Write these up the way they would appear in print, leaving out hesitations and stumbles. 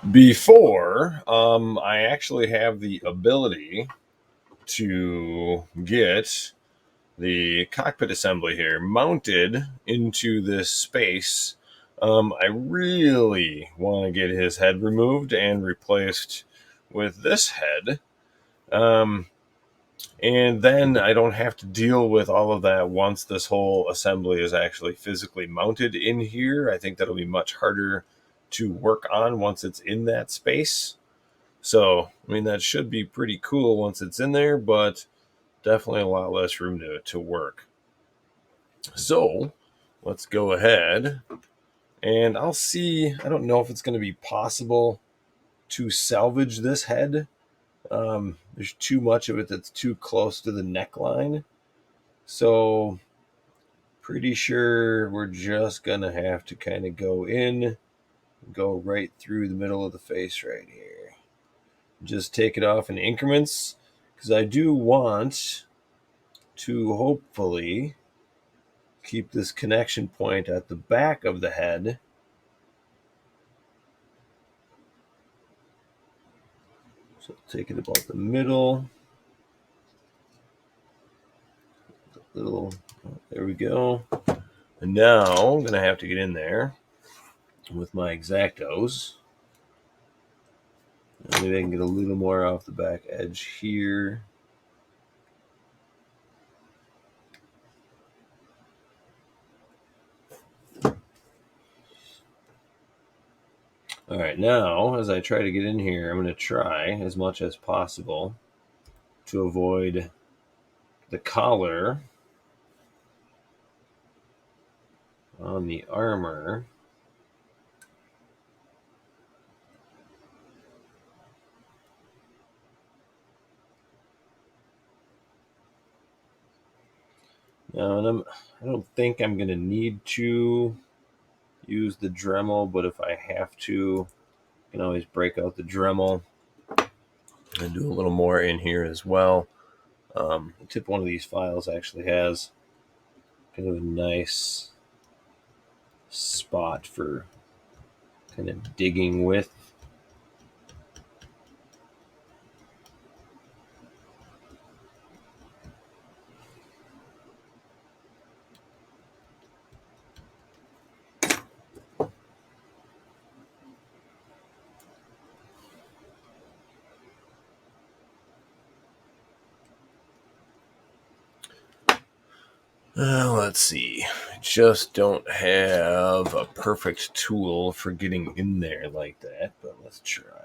before I actually have the ability to get the cockpit assembly here mounted into this space. I really want to get his head removed and replaced with this head. And then I don't have to deal with all of that once this whole assembly is actually physically mounted in here. I think that'll be much harder to work on once it's in that space. So, I mean, that should be pretty cool once it's in there, but definitely a lot less room to work. So, let's go ahead and I'll see. I don't know if it's going to be possible to salvage this head. There's too much of it that's too close to the neckline. So, pretty sure we're just going to have to kind of go in, go right through the middle of the face right here. Just take it off in increments because I do want to hopefully keep this connection point at the back of the head. So take it about the middle. There we go. And now I'm going to have to get in there with my X-Actos. Maybe I can get a little more off the back edge here. All right, now as I try to get in here, I'm going to try as much as possible to avoid the collar on the armor. Now, and I don't think I'm going to need to use the Dremel, but if I have to, I can always break out the Dremel and do a little more in here as well. Tip one of these files actually has kind of a nice spot for kind of digging with. Let's see. I just don't have a perfect tool for getting in there like that, but let's try.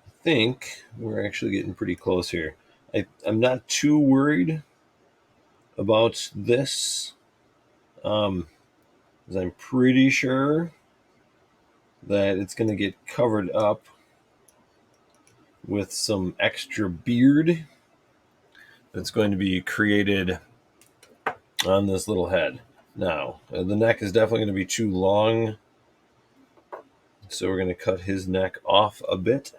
I think we're actually getting pretty close here. I'm not too worried about this, because I'm pretty sure that it's going to get covered up with some extra beard that's going to be created on this little head. Now, the neck is definitely going to be too long, so we're going to cut his neck off a bit.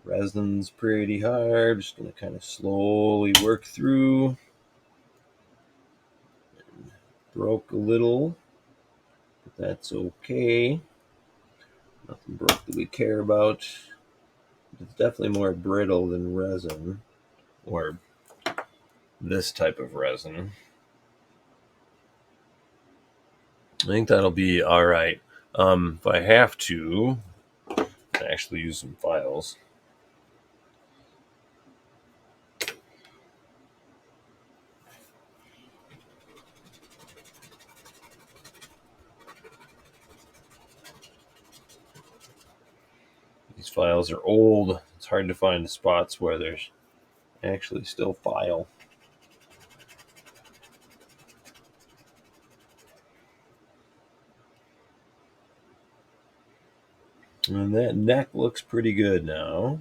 Resin's pretty hard. Just going to kind of slowly work through. Broke a little, but that's okay. Nothing broke that we care about. It's definitely more brittle than resin, or this type of resin. I think that'll be all right. If I have to actually use some files. These files are old. It's hard to find the spots where there's actually still file. And that neck looks pretty good now.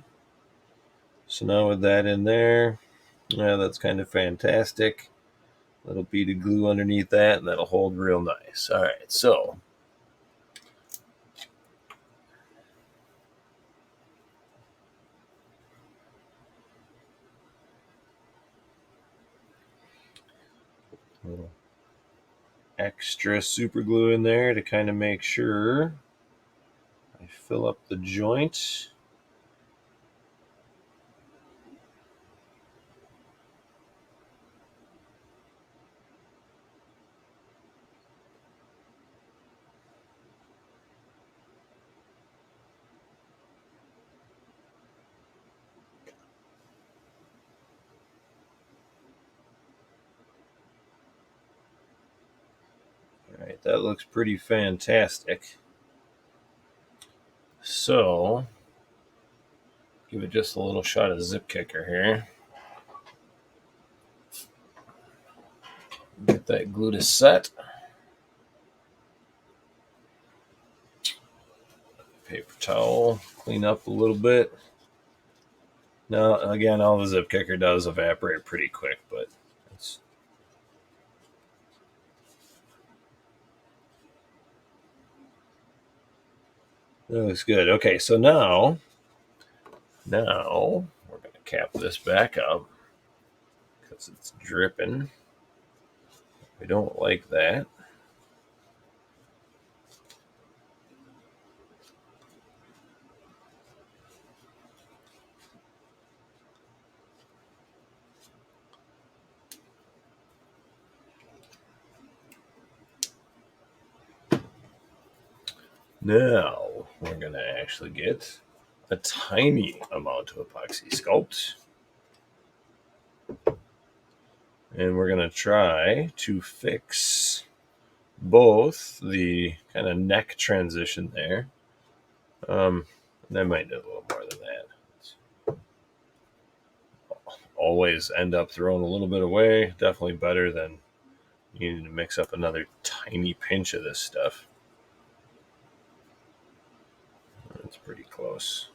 So now with that in there, yeah, that's kind of fantastic. Little bead of glue underneath that, and that'll hold real nice. All right, so a little extra super glue in there to kind of make sure I fill up the joint. All right, that looks pretty fantastic. So, give it just a little shot of zip kicker here. Get that glue to set. Paper towel, clean up a little bit. Now, again, all the zip kicker does evaporate pretty quick, but that looks good. Okay, so now we're going to cap this back up because it's dripping. We don't like that. Now we're going to actually get a tiny amount of epoxy sculpt. And we're going to try to fix both the kind of neck transition there. I might need a little more than that. Always end up throwing a little bit away. Definitely better than needing to mix up another tiny pinch of this stuff. That's pretty close.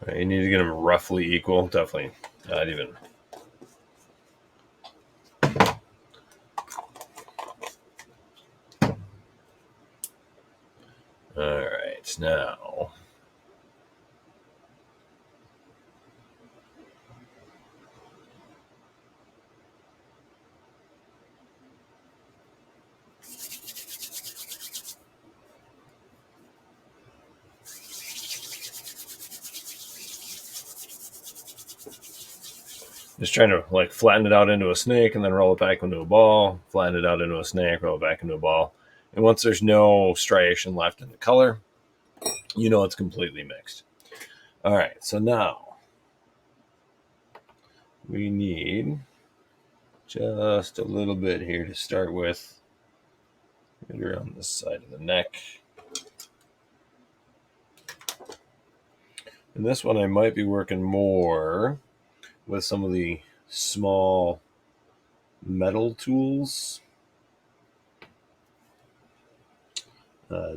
Right, you need to get them roughly equal. Definitely not even. All right, now just trying to like flatten it out into a snake and then roll it back into a ball, flatten it out into a snake, roll it back into a ball. And once there's no striation left in the color, you know it's completely mixed. All right, so now we need just a little bit here to start with. Right around the side of the neck. And this one I might be working more with some of the small metal tools.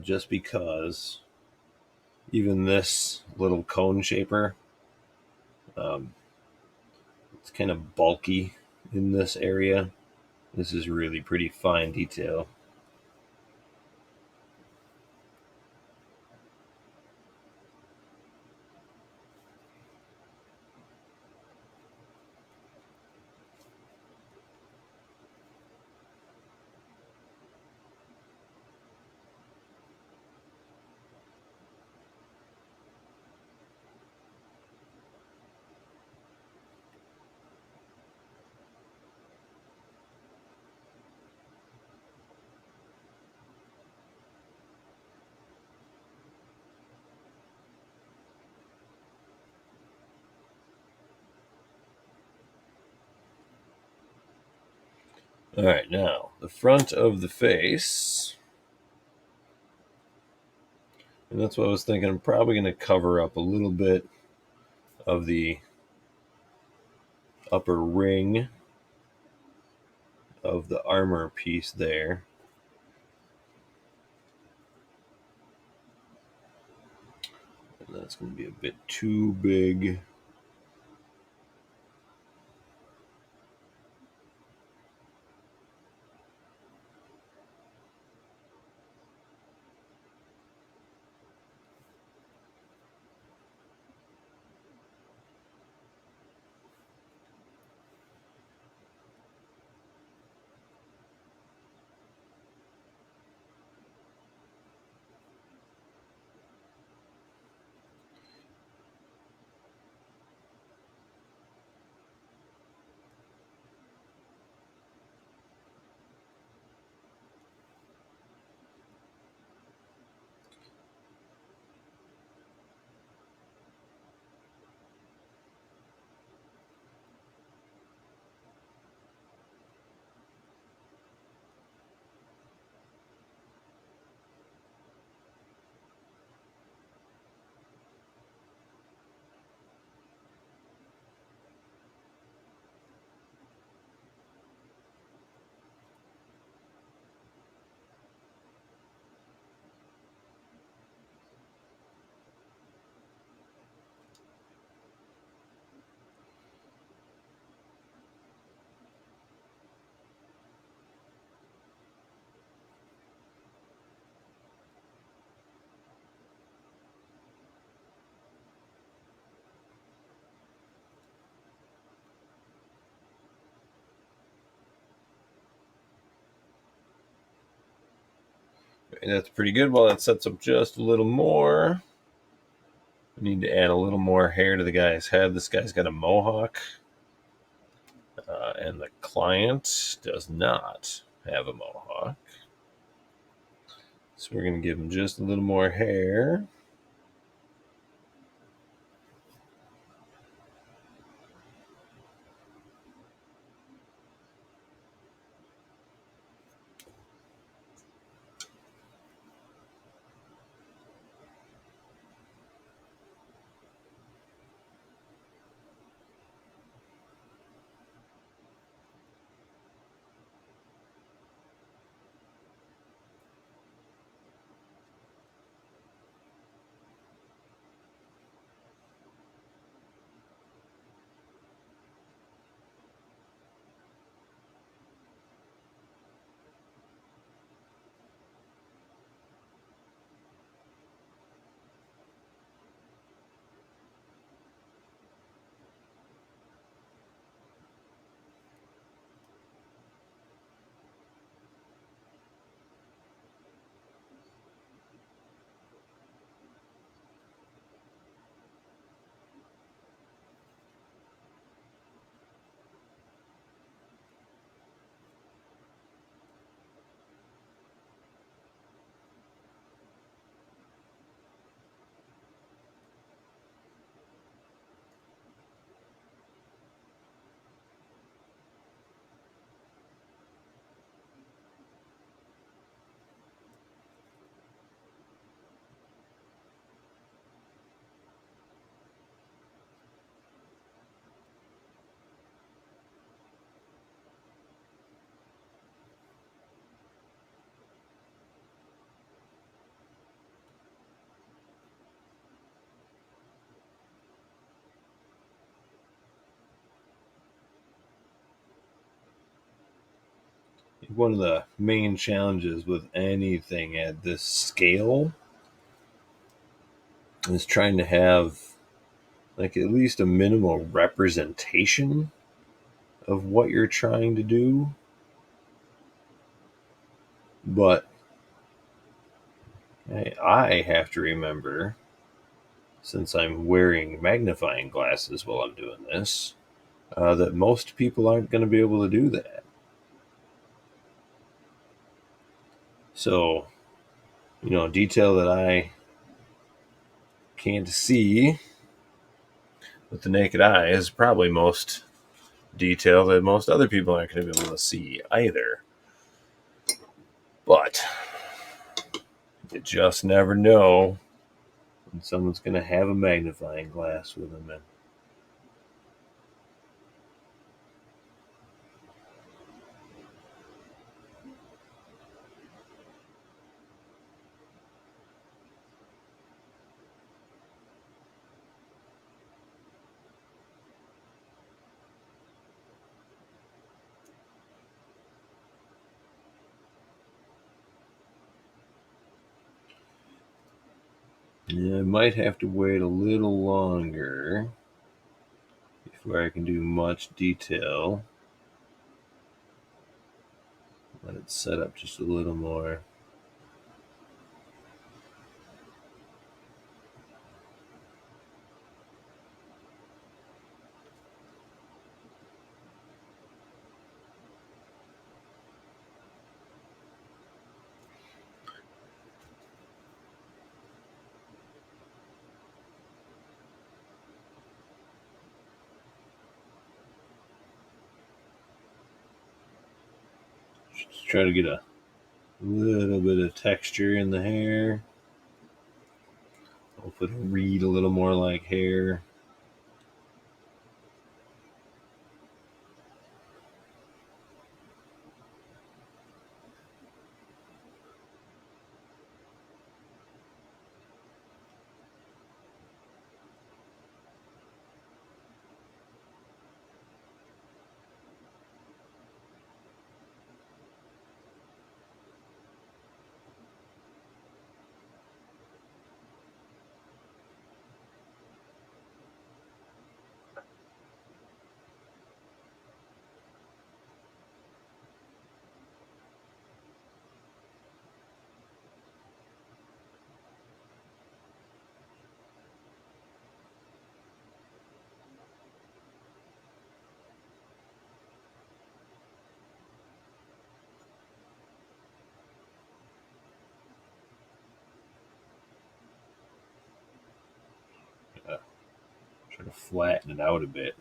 Just because even this little cone shaper, it's kind of bulky in this area. This is really pretty fine detail. All right, now the front of the face. And that's what I was thinking. I'm probably going to cover up a little bit of the upper ring of the armor piece there. And that's going to be a bit too big. And that's pretty good. Well, that sets up just a little more. We need to add a little more hair to the guy's head. This guy's got a mohawk. And the client does not have a mohawk. So we're going to give him just a little more hair. One of the main challenges with anything at this scale is trying to have like at least a minimal representation of what you're trying to do. But I have to remember, since I'm wearing magnifying glasses while I'm doing this, that most people aren't going to be able to do that. So, detail that I can't see with the naked eye is probably most detail that most other people aren't going to be able to see either. But you just never know when someone's going to have a magnifying glass with them. And I might have to wait a little longer before I can do much detail. Let it set up just a little more. Just try to get a little bit of texture in the hair. Hopefully it'll read a little more like hair. Try to flatten it out a bit.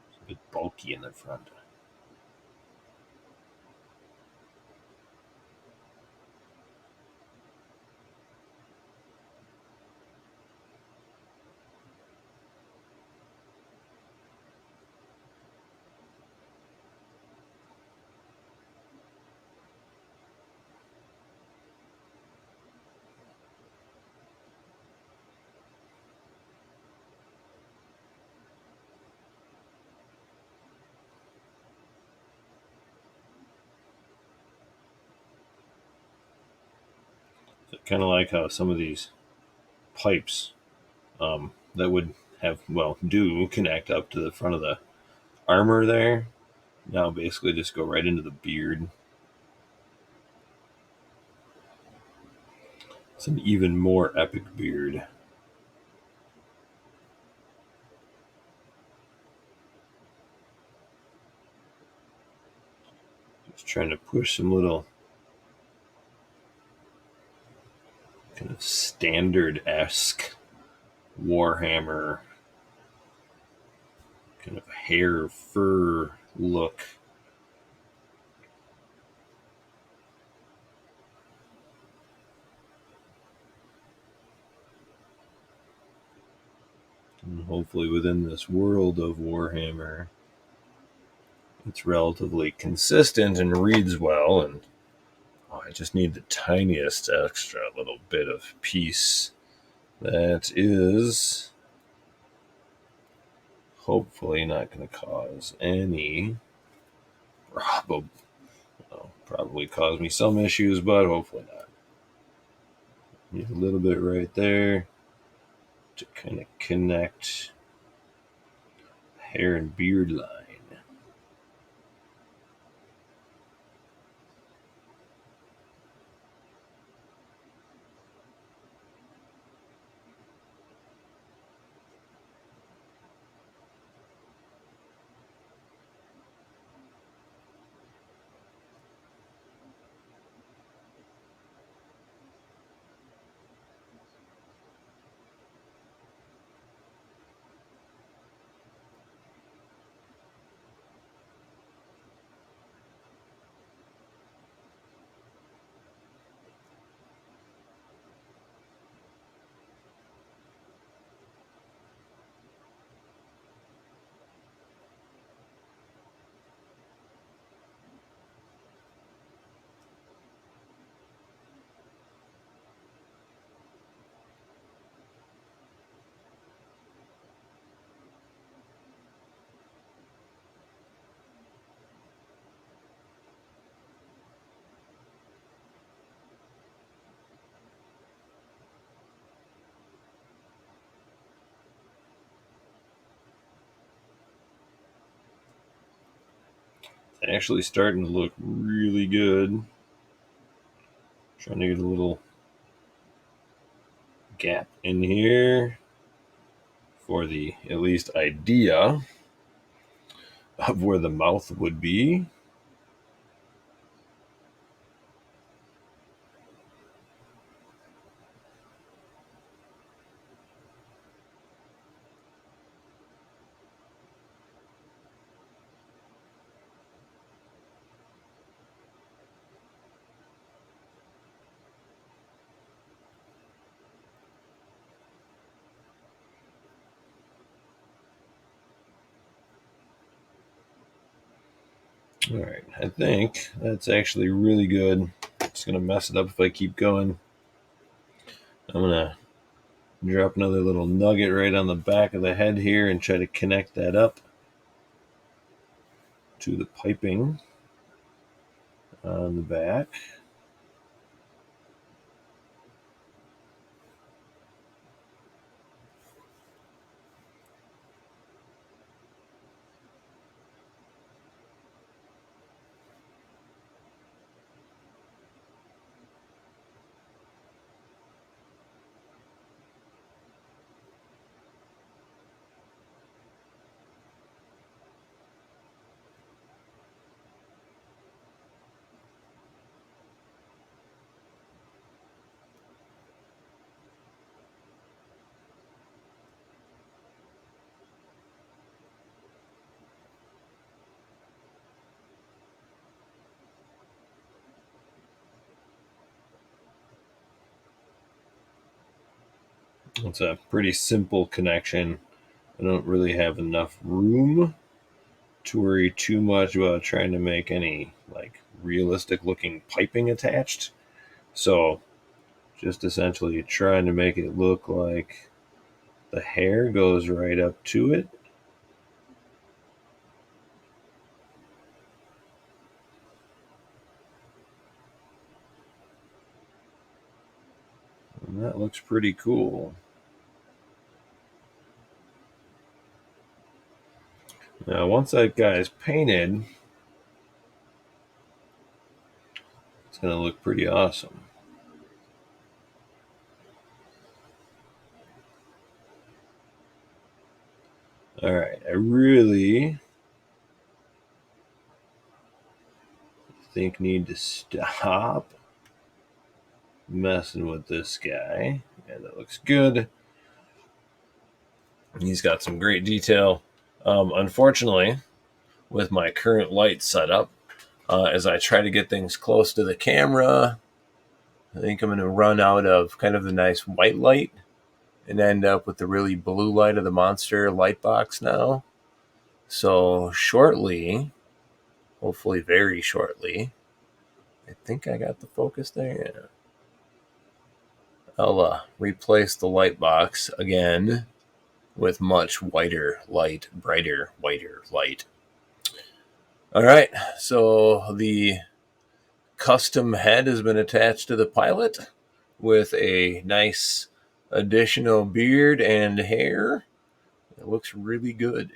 It's a bit bulky in the front. So kind of like how some of these pipes that would have, well, do connect up to the front of the armor there. Now basically just go right into the beard. It's an even more epic beard. Just trying to push some little kind of standard-esque Warhammer kind of hair fur look. And hopefully within this world of Warhammer, it's relatively consistent and reads well. And I just need the tiniest extra little bit of piece that is hopefully not going to cause any probably cause me some issues, but hopefully not. Need a little bit right there to kind of connect hair and beard line. actually starting to look really good. Trying to get a little gap in here for the at least idea of where the mouth would be. All right, I think that's actually really good. It's going to mess it up if I keep going. I'm going to drop another little nugget right on the back of the head here and try to connect that up to the piping on the back. It's a pretty simple connection. I don't really have enough room to worry too much about trying to make any like realistic looking piping attached. So just essentially trying to make it look like the hair goes right up to it. And that looks pretty cool. Now, once that guy's painted, it's going to look pretty awesome. All right, I really think need to stop messing with this guy. Yeah, that looks good. He's got some great detail. Unfortunately, with my current light setup, as I try to get things close to the camera, I think I'm going to run out of kind of the nice white light and end up with the really blue light of the Monster light box now. So shortly, hopefully very shortly, I think I got the focus there. Yeah. I'll replace the light box again with much whiter light, brighter, whiter light. All right, so the custom head has been attached to the pilot with a nice additional beard and hair. It looks really good.